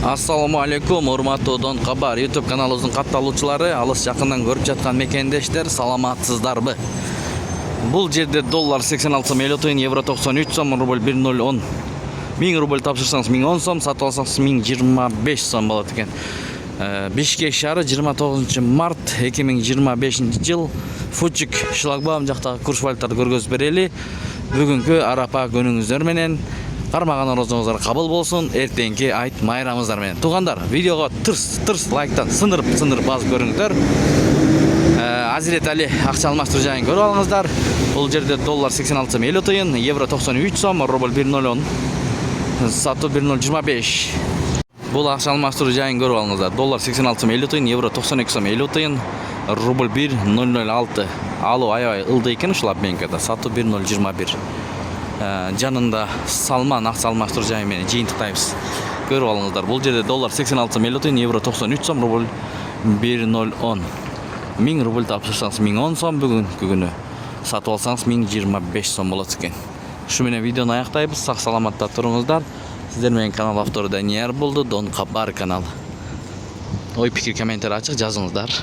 Assalamu alaikum, урматтуу Дон Кабар YouTube каналыбыздын катталуучулары, алыс жакындан көрүп жаткан мекендештер, саламатсыздарбы? Бул жерде доллар 86 сом 50 тыйын, евро 93 сом, рубль 1010. 1000 рубль тапшырсаңыз 1010 сом, сатып алсаңыз 1025 сом болот экен. Бишкек шаары 29 март 2025 жыл. Фучик шлагбаум жактагы курс валютарды көргөзүп берели. Бүгүнкү арапа күнүңүздөр менен кармаган орозуңуздар кабыл болсун. Эртеңки айт майрамыңыздар менен. Туугандар, видеого тырс лайктан сындырып басып көрүңүздөр. Азирет Али акча алмаштыруу жайын көрүп алыңыздар. Бул жерде доллар 86 сом 50 тыйын, евро 93 сом, рубль 1010, сатуу 1025. Бул акча алмаштыруу жайын көрүп алыңыздар. Доллар 86 сом 50 тыйын, евро 92 сом 50 тыйын, рубль 1006. Алуу аябай ылдый экен ушулап менкеде. Сатуу 1021. Жанында Салман акча алмаштыруу жайы менен жыйынтыктайбыз. Көрүп алыңыздар. Бул жерде доллар 86 сом 50 тыйын, евро 93 сом, рубль 1010. 1000 рубль тапшырсаңыз 1010 сом, бүгүнкү күнү сатып алсаңыз 1025 сом болот экен. Ушу менен видеону аяктайбыз. Сак саламатта туруңуздар. Сиздер менен канал автору Данияр болду, Дон Кабар каналы. Ой пикир комментарий ачык жазыңыздар.